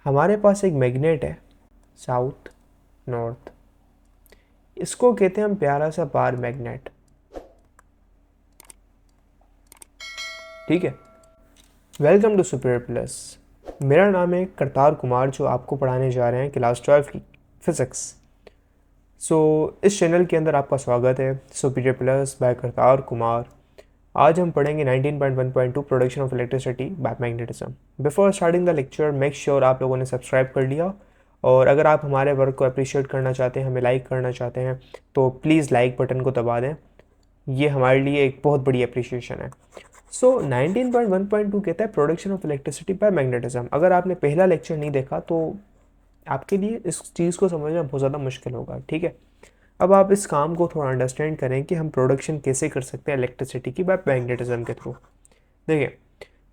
हमारे पास एक मैग्नेट है, साउथ नॉर्थ, इसको कहते हैं हम प्यारा सा बार मैग्नेट। ठीक है, वेलकम टू सुपीरियर प्लस। मेरा नाम है करतार कुमार, जो आपको पढ़ाने जा रहे हैं क्लास 12 की फिज़िक्स। इस चैनल के अंदर आपका स्वागत है, superior plus by Kartar Kumar. आज हम पढ़ेंगे 19.1.2 production of electricity bye magnetism. Before starting the lecture make sure आप लोगों ने सब्सक्राइब कर लिया, और अगर आप हमारे वर्क को अप्रिशिएट करना चाहते हैं, हमें लाइक करना चाहते हैं, तो प्लीज़ लाइक बटन को दबा दें। ये हमारे लिए एक बहुत बड़ी अप्रिशिएशन है। 19.1.2 कहता है production of electricity bye magnetism. अगर आपने पहला लेक्चर नहीं देखा तो आपके लिए इस चीज़ को समझना बहुत ज़्यादा मुश्किल होगा। ठीक है, अब आप इस काम को थोड़ा अंडरस्टैंड करें कि हम प्रोडक्शन कैसे कर सकते हैं इलेक्ट्रिसिटी की बाय मैग्नेटिज्म के थ्रू। देखिए,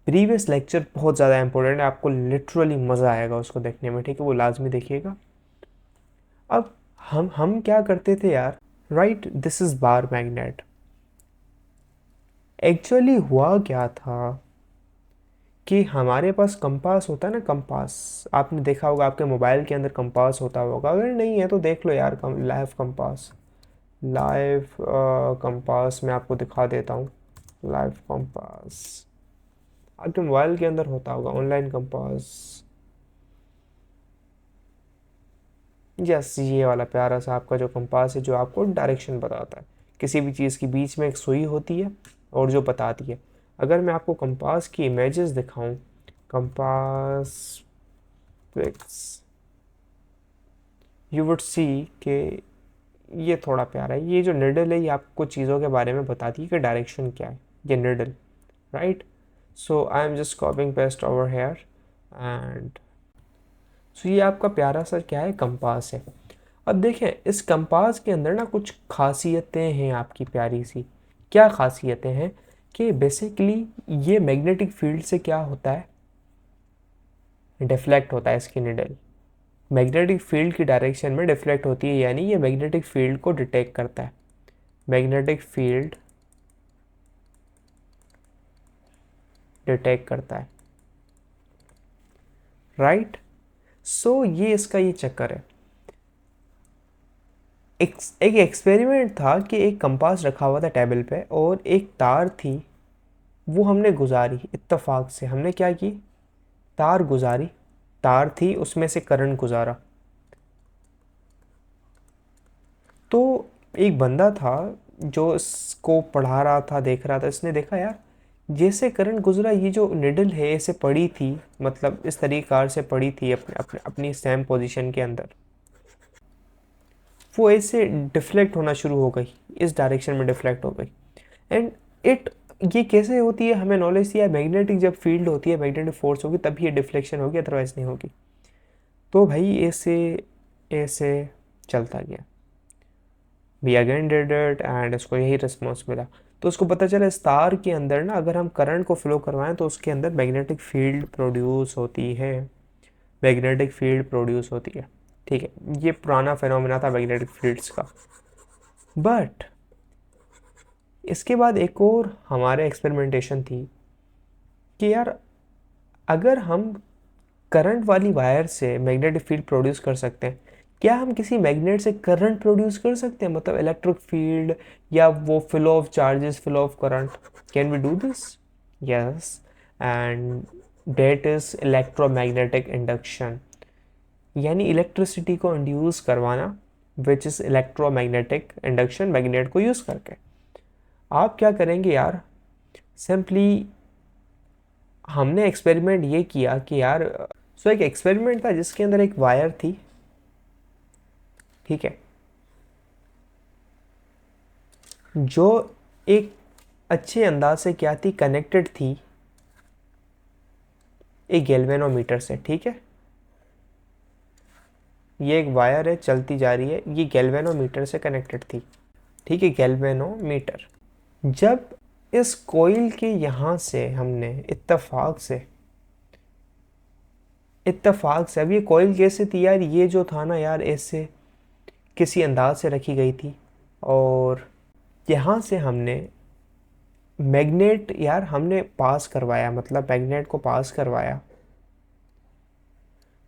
प्रीवियस लेक्चर बहुत ज़्यादा इंपॉर्टेंट है, आपको लिटरली मज़ा आएगा उसको देखने में। ठीक है, वो लाजमी देखिएगा। अब हम क्या करते थे यार, right, this is bar magnet. Actually हुआ क्या था कि हमारे पास कंपास होता है ना, कंपास आपने देखा होगा, आपके मोबाइल के अंदर कंपास होता होगा। अगर नहीं है तो देख लो यार, लाइव कंपास, लाइव कंपास मैं आपको दिखा देता हूँ। लाइव कंपास आपके मोबाइल के अंदर होता होगा, ऑनलाइन कंपास। यस, ये वाला प्यारा सा आपका जो कंपास है, जो आपको डायरेक्शन बताता है। किसी भी चीज़ के बीच में एक सुई होती है और जो बताती है। अगर मैं आपको कंपास की इमेजेस दिखाऊं, compass pics, you would see कि ये थोड़ा प्यारा है। ये जो निडल है, ये आपको चीज़ों के बारे में बताती है कि डायरेक्शन क्या है। ये needle, right. So I am just copying paste over here and so ये आपका प्यारा सा क्या है, कंपास है। अब देखें, इस कंपास के अंदर ना कुछ खासियतें हैं आपकी प्यारी सी। क्या खासियतें हैं कि बेसिकली ये मैग्नेटिक फील्ड से क्या होता है, डिफ्लेक्ट होता है। इसकी निडल मैग्नेटिक फील्ड की डायरेक्शन में डिफ्लेक्ट होती है, यानी ये मैग्नेटिक फील्ड को डिटेक्ट करता है। मैग्नेटिक फील्ड डिटेक्ट करता है, राइट। ये इसका ये चक्कर है। एक एक्सपेरिमेंट था कि एक कंपास रखा हुआ था टेबल पे, और एक तार थी, वो हमने गुजारी। इत्तेफाक से हमने क्या की, तार गुजारी। तार थी, उसमें से करंट गुजारा। तो एक बंदा था जो इसको पढ़ा रहा था, देख रहा था। इसने देखा यार, जैसे करंट गुजरा, ये जो निडल है ऐसे पड़ी थी, मतलब इस तरीक़ार से पड़ी थी अपनी सेम पोजीशन के अंदर। वो ऐसे डिफ्लेक्ट होना शुरू हो गई, इस डायरेक्शन में डिफ्लेक्ट हो गई। एंड इट ये कैसे होती है, हमें नॉलेज दिया है, मैग्नेटिक जब फील्ड होती है, मैग्नेटिक फोर्स होगी, तभी ये डिफ्लेक्शन होगी, अदरवाइज नहीं होगी। तो भाई ऐसे ऐसे चलता गया। We again did it and इसको यही रिस्पॉन्स मिला। तो उसको पता चला इस तार के अंदर ना, अगर हम करंट को फ्लो करवाएं तो उसके अंदर मैग्नेटिक फील्ड प्रोड्यूस होती है। मैग्नेटिक फील्ड प्रोड्यूस होती है। ठीक है, ये पुराना फिनोमेना था मैग्नेटिक फील्ड्स का। बट इसके बाद एक और हमारे एक्सपेरिमेंटेशन थी कि यार, अगर हम करंट वाली वायर से मैग्नेटिक फील्ड प्रोड्यूस कर सकते हैं, क्या हम किसी मैग्नेट से करंट प्रोड्यूस कर सकते हैं, मतलब इलेक्ट्रिक फील्ड या वो flow of charges, flow of current? Can we do this? Yes, and that is electromagnetic induction, यानी इलेक्ट्रिसिटी को इंड्यूस करवाना, which is electromagnetic induction, magnet को यूज़ करके। आप क्या करेंगे यार, सिंपली हमने एक्सपेरिमेंट ये किया कि यार, एक एक्सपेरिमेंट था जिसके अंदर एक वायर थी, ठीक है, जो एक अच्छे अंदाज से क्या थी, कनेक्टेड थी एक गैल्वेनोमीटर से। ठीक है, ये एक वायर है, चलती जा रही है, ये गैल्वेनोमीटर से कनेक्टेड थी। ठीक है, गैल्वेनोमीटर। जब इस कोयल के यहाँ से हमने इत्तेफाक से अब ये कोयल कैसे थी यार, ये जो था ना यार, ऐसे किसी अंदाज से रखी गई थी, और यहाँ से हमने मैग्नेट यार हमने पास करवाया, मतलब मैग्नेट को पास करवाया।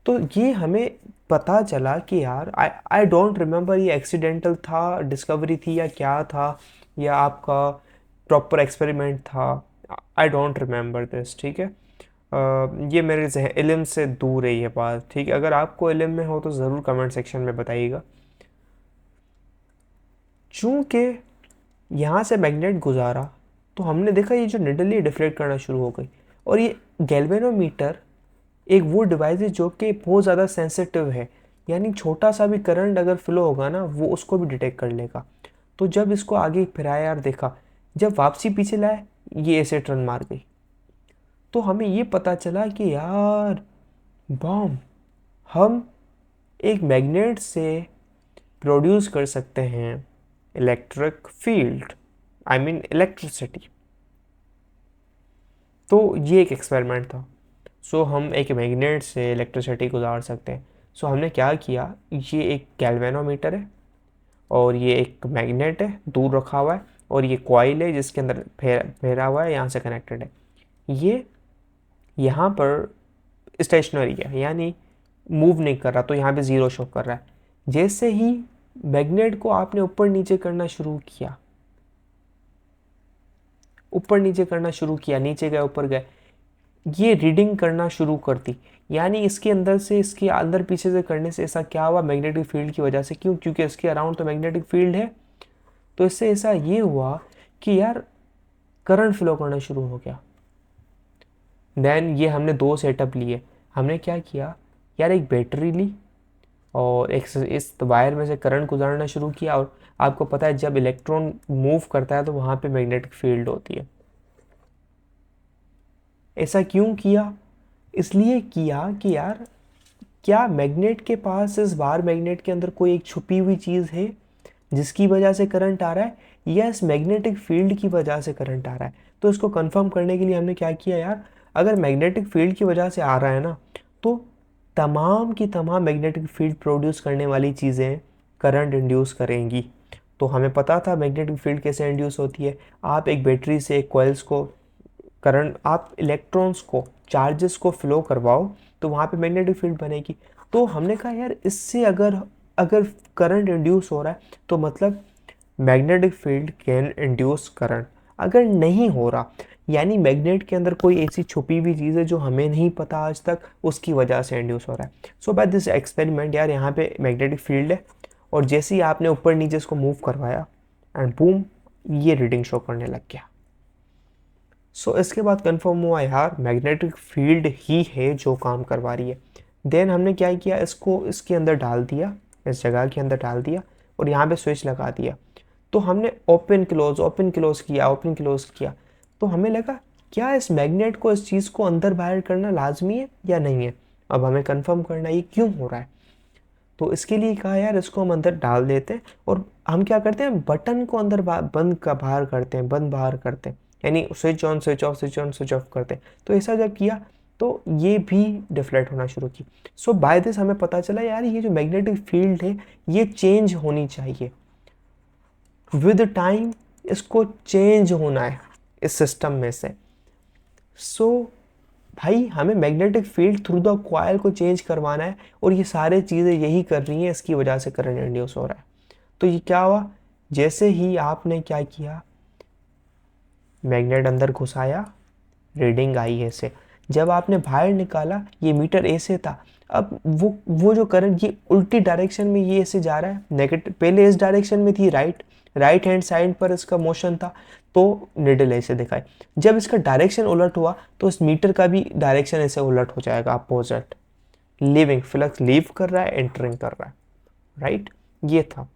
तो ये हमें पता चला कि यार आई डोंट रिमेंबर ये एक्सीडेंटल था, डिस्कवरी थी या क्या था, या आपका प्रॉपर एक्सपेरिमेंट था। आई डोंट रिमेंबर दिस, ठीक है। ये मेरे इल्म से दूर है ये बात, ठीक है। अगर आपको इल्म में हो तो ज़रूर कमेंट सेक्शन में बताइएगा। चूँकि यहाँ से मैग्नेट गुजारा तो हमने देखा ये जो निडल ये डिफ्लेक्ट करना शुरू हो गई, और ये गैल्वेनोमीटर एक वो डिवाइस है जो कि बहुत ज़्यादा सेंसिटिव है, यानी छोटा सा भी करंट अगर फ्लो होगा ना वो उसको भी डिटेक्ट कर लेगा। तो जब इसको आगे फिराया यार, देखा जब वापसी पीछे लाए ये ऐसे टर्न मार गई। तो हमें ये पता चला कि यार बॉम, हम एक मैग्नेट से प्रोड्यूस कर सकते हैं electric field, I mean electricity. तो ये एक एक्सपेरिमेंट था। सो हम एक मैग्नेट से इलेक्ट्रिसिटी गुजार सकते हैं। सो हमने क्या किया, ये एक गैल्वेनोमीटर है और ये एक मैग्नेट है दूर रखा हुआ है, और ये कॉइल है जिसके अंदर फेरा हुआ है, यहाँ से कनेक्टेड है। ये यहाँ पर स्टेशनरी है, यानी मूव नहीं कर रहा, तो यहाँ पे ज़ीरो शो कर रहा है। जैसे ही मैग्नेट को आपने ऊपर नीचे करना शुरू किया, ऊपर नीचे करना शुरू किया, नीचे गए ऊपर गए, ये रीडिंग करना शुरू कर दी। यानी इसके अंदर से, इसके अंदर पीछे से करने से ऐसा क्या हुआ, मैग्नेटिक फील्ड की वजह से, क्यों, क्योंकि इसके अराउंड तो मैग्नेटिक फील्ड है। तो इससे ऐसा ये हुआ कि यार करंट फ्लो करना शुरू हो गया। देन ये हमने दो सेटअप लिए। हमने क्या किया यार, एक बैटरी ली और एक इस वायर में से करंट गुजारना शुरू किया, और आपको पता है जब इलेक्ट्रॉन मूव करता है तो वहाँ पे मैग्नेटिक फील्ड होती है। ऐसा क्यों किया, इसलिए किया कि यार क्या मैग्नेट के पास, इस बार मैग्नेट के अंदर कोई एक छुपी हुई चीज़ है जिसकी वजह से करंट आ रहा है, या इस मैग्नेटिक फील्ड की वजह से करंट आ रहा है। तो इसको कंफर्म करने के लिए हमने क्या किया यार, अगर मैग्नेटिक फील्ड की वजह से आ रहा है ना, तो तमाम की तमाम मैग्नेटिक फील्ड प्रोड्यूस करने वाली चीज़ें करंट इंड्यूस करेंगी। तो हमें पता था मैग्नेटिक फील्ड कैसे इंड्यूस होती है। आप एक बैटरी से एक कॉइल्स को करंट, आप इलेक्ट्रॉन्स को, चार्जेस को फ्लो करवाओ तो वहाँ पे मैग्नेटिक फील्ड बनेगी। तो हमने कहा यार इससे अगर अगर करंट इंड्यूस हो रहा है तो मतलब magnetic field can induce current. अगर नहीं हो रहा, यानी मैग्नेट के अंदर कोई ऐसी छुपी हुई चीज़ है जो हमें नहीं पता आज तक, उसकी वजह से इंड्यूस हो रहा है। सो बाय दिस एक्सपेरिमेंट यार, यहाँ पे मैग्नेटिक फील्ड है, और जैसे ही आपने ऊपर नीचे इसको मूव करवाया एंड बूम, ये रीडिंग शो करने लग गया। सो इसके बाद कंफर्म हुआ यार मैग्नेटिक फील्ड ही है जो काम करवा रही है। देन हमने क्या किया, इसको इसके अंदर डाल दिया, इस जगह के अंदर डाल दिया, और यहाँ पे स्विच लगा दिया। तो हमने ओपन क्लोज किया, ओपन क्लोज किया। तो हमें लगा क्या इस मैग्नेट को, इस चीज़ को अंदर बाहर करना लाजमी है या नहीं है। अब हमें कंफर्म करना ये क्यों हो रहा है। तो इसके लिए कहा यार इसको हम अंदर डाल देते हैं, और हम क्या करते हैं, बटन को अंदर बंद का बाहर करते हैं, बंद बाहर करते हैं, यानी switch on switch off, switch on switch off करते हैं। तो ऐसा जब किया तो ये भी डिफ्लेक्ट होना शुरू की। सो बाय दिस हमें पता चला यार ये जो मैग्नेटिक फील्ड है ये चेंज होनी चाहिए विद टाइम, इसको चेंज होना है इस सिस्टम में से। सो भाई हमें magnetic field through the coil को चेंज करवाना है, और ये सारे चीज़ें यही कर रही हैं, इसकी वजह से करंट इंड्यूस हो रहा है। तो ये क्या हुआ, जैसे ही आपने क्या किया, मैग्नेट अंदर घुसाया, रीडिंग आई ऐसे, जब आपने बाहर निकाला ये मीटर ऐसे था, अब वो जो करंट ये उल्टी डायरेक्शन में ये ऐसे जा रहा है, नेगेटिव, पहले इस डायरेक्शन में थी, राइट हैंड साइड पर इसका मोशन था, तो निडल ऐसे दिखाई। जब इसका डायरेक्शन उलट हुआ तो इस मीटर का भी डायरेक्शन ऐसे उलट हो जाएगा, अपोजिट, लीविंग, फ्लक्स लीव कर रहा है, एंटरिंग कर रहा है, राइट। ये था।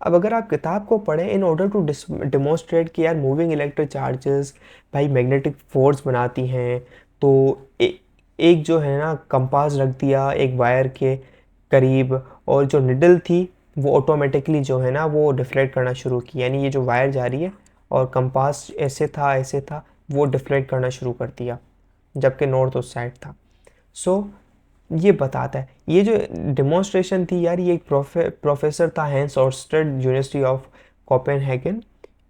अब अगर आप किताब को पढ़ें इन ऑर्डर टू डिमॉन्स्ट्रेट कि यार मूविंग इलेक्ट्रिक चार्जेस भाई मैग्नेटिक फोर्स बनाती हैं, तो एक जो है ना कंपास रख दिया एक वायर के करीब, और जो निडल थी वो ऑटोमेटिकली जो है ना वो डिफ्लेक्ट करना शुरू की, यानी ये जो वायर जा रही है और कंपास ऐसे था, वो डिफ्लेक्ट करना शुरू कर दिया, जबकि नॉर्थ उस साइड था। सो ये बताता है, ये जो डेमोन्स्ट्रेशन थी यार, ये एक प्रोफेसर था Hans Oersted, university of Copenhagen.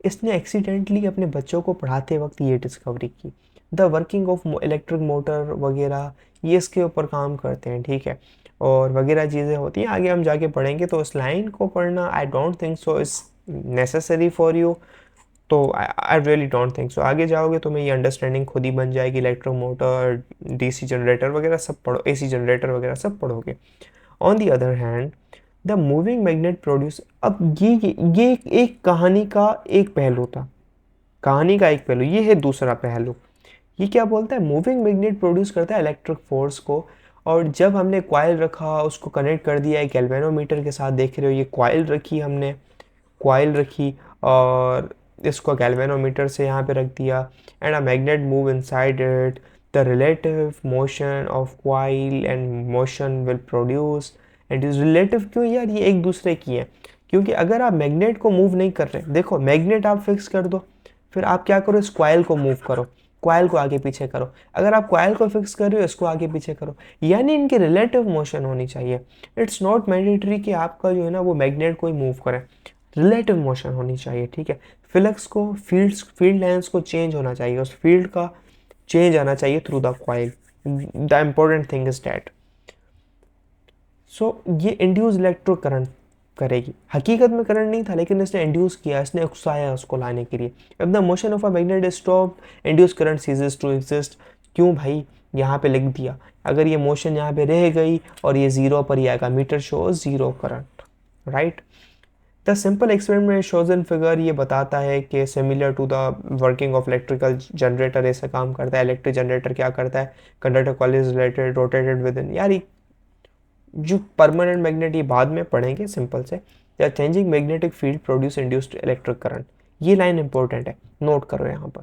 इसने एक्सीडेंटली अपने बच्चों को पढ़ाते वक्त ये डिस्कवरी की। The working of electric motor वगैरह ये इसके ऊपर काम करते हैं, ठीक है, और वगैरह चीज़ें होती हैं, आगे हम जाके पढ़ेंगे। तो इस लाइन को पढ़ना I don't think so is necessary for you, तो I really don't think so. आगे जाओगे तो मैं ये अंडरस्टैंडिंग खुद ही बन जाएगी, इलेक्ट्रिक मोटर, डीसी जनरेटर वगैरह सब पढ़ो, एसी जनरेटर वगैरह सब पढ़ोगे। On the other hand the moving magnet produce, अब ये एक कहानी का एक पहलू था, कहानी का एक पहलू, ये है दूसरा पहलू। ये क्या बोलता है, मूविंग मैग्नेट प्रोड्यूस करता है इलेक्ट्रिक फोर्स को, और जब हमने कॉइल रखा, उसको कनेक्ट कर दिया एक गैल्वेनोमीटर के साथ, देख रहे हो ये कॉइल रखी हमने, कॉइल रखी और इसको गैल्वेनोमीटर से यहाँ पे रख दिया, and a magnet move inside it, the relative motion of coil and motion will produce, and is relative क्यों यार, ये एक दूसरे की है, क्योंकि अगर आप मैग्नेट को मूव नहीं कर रहे, देखो मैग्नेट आप फिक्स कर दो, फिर आप क्या करो, इस कॉइल को मूव करो, कॉइल को आगे पीछे करो, अगर आप कॉइल को फिक्स कर रहे हो इसको आगे पीछे करो, यानी इनकी रिलेटिव मोशन होनी चाहिए। इट्स नॉट मैंडेटरी कि आपका जो है ना वो मैग्नेट को ही मूव करे, रिलेटिव मोशन होनी चाहिए, ठीक है। फ्लक्स को, फील्ड लाइंस को चेंज होना चाहिए, उस फील्ड का चेंज आना चाहिए through the coil, the important thing is that. So ये इंड्यूस इलेक्ट्रिक करंट करेगी, हकीकत में करंट नहीं था लेकिन इसने इंड्यूस किया, इसने उकसाया उसको लाने के लिए। अब the motion of a magnet is stopped, induce current ceases to exist. क्यों भाई, यहाँ पे लिख दिया, अगर ये मोशन यहाँ पे रह गई और ये जीरो पर ही आएगा, meter shows zero current, right. The simple experiment shows in figure, ये बताता है कि similar to the working of electrical generator ऐसा काम करता है। इलेक्ट्रिक जनरेटर क्या करता है, conductor coil is related rotated with in, यार जो परमानेंट मैग्नेट ये बाद में पढ़ेंगे, सिंपल से, या changing magnetic field produce induced electric current. ये लाइन इंपॉर्टेंट है, नोट करो यहाँ पर।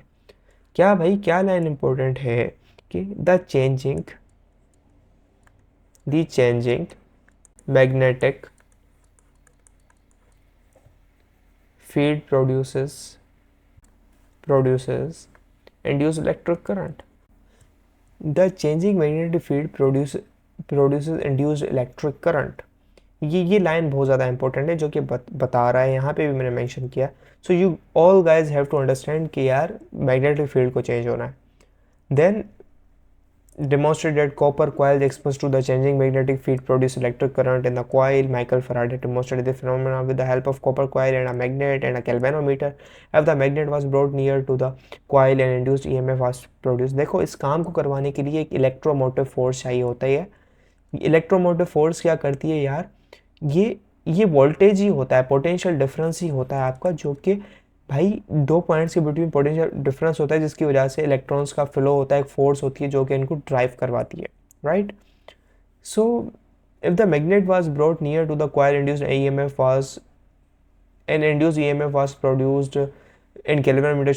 क्या भाई, क्या लाइन इंपॉर्टेंट है कि the changing magnetic field produces induced electric current. The changing magnetic field produces induced electric current. ये लाइन बहुत ज़्यादा इंपॉर्टेंट है जो कि बता रहा है, यहाँ पे भी मैंने मेंशन किया। So you all guys have to understand कि यार मैग्नेटिक फील्ड को चेंज होना है। Then demonstrated copper coils exposed to the changing magnetic field produce electric current in the coil. Michael Faraday demonstrated the phenomena with the help of copper coil and a magnet and a galvanometer. If the magnet was brought near to the coil and induced EMF was produced. देखो इस काम को करवाने के लिए एक electromotive force चाहिए होता है। इलेक्ट्रोमोटिव फोर्स क्या करती है यार, ये वोल्टेज ही होता है, पोटेंशियल डिफरेंस ही होता है आपका, जो कि भाई दो पॉइंट्स के बिटवीन पोटेंशियल डिफरेंस होता है, जिसकी वजह से इलेक्ट्रॉन्स का फ्लो होता है, एक फोर्स होती है जो कि इनको ड्राइव करवाती है, right. So if the magnet was brought near to the coil, induced EMF was produced in galvanometer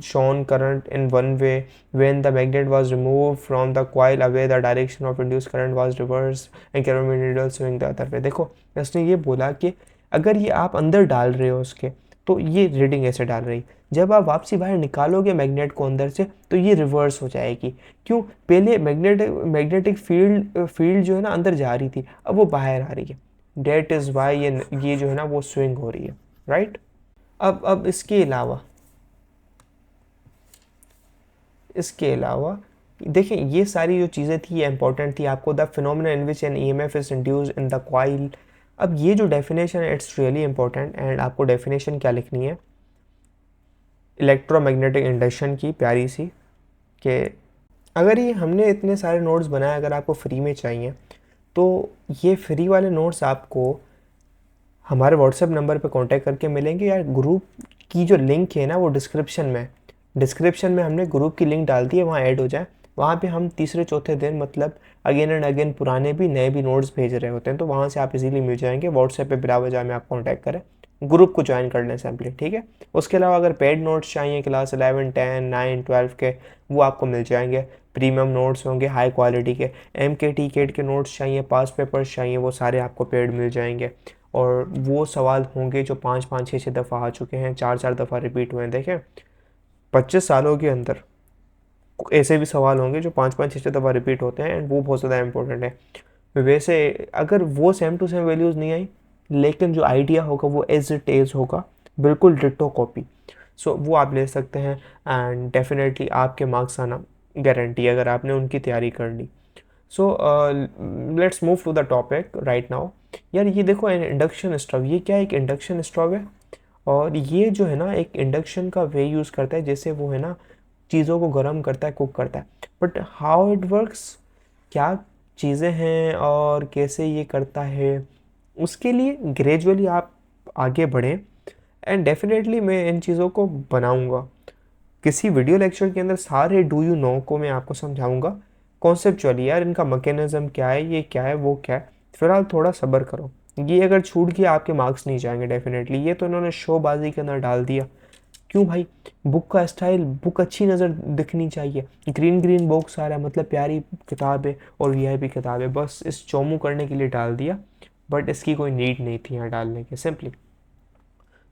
shown current in one way. When the magnet was removed from the coil away, the direction of induced current was reversed and galvanometer needle swing the other way. देखो इसने ये बोला कि अगर ये आप अंदर डाल रहे हो उसके, तो ये रीडिंग ऐसे डाल रही, जब आप वापसी बाहर निकालोगे मैग्नेट को अंदर से तो ये रिवर्स हो जाएगी। क्यों, पहले मैग्नेटिक फील्ड जो है ना अंदर जा रही थी, अब वो बाहर आ रही है, डेट इज़ वाई ये जो है ना वो स्विंग हो रही है, राइट। अब इसके अलावा देखें, ये सारी जो चीज़ें थी ये इंपॉर्टेंट थी आपको। The phenomena in which N EMF is induced in the coil. अब ये जो डेफिनेशन है इट्स रियली इंपॉर्टेंट, एंड आपको डेफिनेशन क्या लिखनी है इलेक्ट्रोमैग्नेटिक इंडक्शन की, प्यारी सी, कि अगर ये हमने इतने सारे नोट्स बनाए, अगर आपको फ्री में चाहिए तो ये फ्री वाले नोट्स आपको हमारे व्हाट्सएप नंबर पे कांटेक्ट करके मिलेंगे, या ग्रुप की जो लिंक है ना वो डिस्क्रिप्शन में हमने ग्रुप की लिंक डाल दी है, वहाँ ऐड हो जाए। वहाँ पे हम तीसरे चौथे दिन मतलब अगेन एंड अगेन पुराने भी नए भी नोट्स भेज रहे होते हैं, तो वहाँ से आप इजीली मिल जाएंगे। व्हाट्सएप पे बिला वजह में आप कांटेक्ट करें, ग्रुप को ज्वाइन कर लें सिंपली, ठीक है। उसके अलावा अगर पेड नोट्स चाहिए क्लास 11, 10, 9, 12 के, वो आपको मिल जाएंगे। प्रीमियम नोट्स होंगे हाई क्वालिटी के, MK TCAT के नोट्स चाहिए, पास पेपर्स चाहिए, वो सारे आपको पेड मिल जाएंगे। और वो सवाल होंगे जो 5-5, 6-6 दफ़ा आ चुके हैं, 4-4 दफ़ा रिपीट हुए हैं। देखें 25 सालों के अंदर ऐसे भी सवाल होंगे जो 5-5, 6-6 दफ़ा रिपीट होते हैं, एंड वो बहुत ज़्यादा इंपॉर्टेंट है। वैसे अगर वो सेम टू सेम वैल्यूज़ नहीं आई, लेकिन जो आइडिया होगा वो एज इट इज़ होगा, बिल्कुल डिट्टो कॉपी, सो वो आप ले सकते हैं, एंड डेफिनेटली आपके मार्क्स आना गारंटी अगर आपने उनकी तैयारी कर ली। So let's move to the topic right now. यार ये देखो इंडक्शन स्टोव, ये क्या एक इंडक्शन स्टोव है, और ये जो है ना एक इंडक्शन का वे यूज़ करता है, जैसे वो है ना चीज़ों को गर्म करता है, कुक करता है। बट हाउ इट वर्क्स, क्या चीज़ें हैं और कैसे ये करता है, उसके लिए ग्रेजुअली आप आगे बढ़ें। एंड डेफिनेटली मैं इन चीज़ों को बनाऊंगा किसी वीडियो लेक्चर के अंदर, सारे डू यू नो को मैं आपको समझाऊंगा कॉन्सेप्चुअली, यार इनका मैकेनिज्म क्या है, ये क्या है, वो क्या है। फिलहाल थोड़ा सब्र करो, ये अगर छूट गया आपके मार्क्स नहीं जाएंगे डेफिनेटली। ये तो इन्होंने शोबाजी के अंदर डाल दिया। क्यों भाई, बुक का स्टाइल, बुक अच्छी नज़र दिखनी चाहिए, ग्रीन ग्रीन बॉक्स आ रहा है मतलब प्यारी किताब है और वीआईपी किताब है, बस इस चोमू करने के लिए डाल दिया। बट इसकी कोई नीड नहीं थी यहाँ डालने की simply.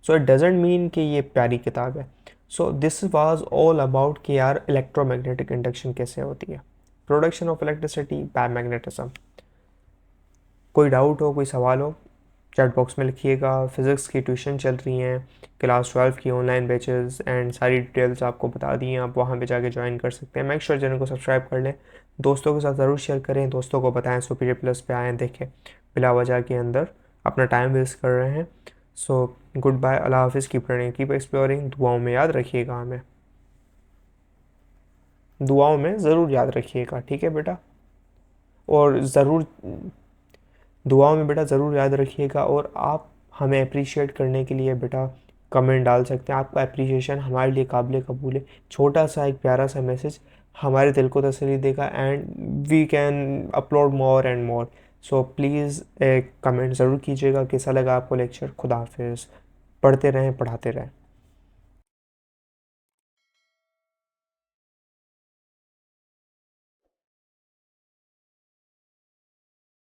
So it doesn't mean कि ये प्यारी किताब है। So this was all about कि यार इलेक्ट्रोमैग्नेटिक इंडक्शन कैसे होती है, production of electricity bye magnetism. कोई डाउट हो, कोई सवाल हो, चैट बॉक्स में लिखिएगा। फिज़िक्स की ट्यूशन चल रही हैं, क्लास 12 की ऑनलाइन बैचेस एंड सारी डिटेल्स आपको बता दी हैं, आप वहाँ पे जाके ज्वाइन कर सकते हैं। मेक श्योर चैनल को सब्सक्राइब कर लें, दोस्तों के साथ ज़रूर शेयर करें, दोस्तों को बताएं सुपीरियर प्लस पे आएँ देखें, बिला वजह के अंदर अपना टाइम वेस्ट कर रहे हैं। सो गुड बाय, अल्लाह हाफिज़, कीप रनिंग, कीप एक्सप्लोरिंग। दुआओं में याद रखिएगा हमें, दुआओं में ज़रूर याद रखिएगा, ठीक है बेटा। और ज़रूर दुआओं में बेटा ज़रूर याद रखिएगा। और आप हमें अप्रिशिएट करने के लिए बेटा कमेंट डाल सकते हैं, आपका अप्रिशिएशन हमारे लिए काबिल कबूल है। छोटा सा एक प्यारा सा मैसेज हमारे दिल को तसल्ली देगा and we can upload more and more. So please एक कमेंट ज़रूर कीजिएगा कैसा लगा आपको लेक्चर। खुदा हाफिज़, पढ़ते रहें पढ़ाते रहें।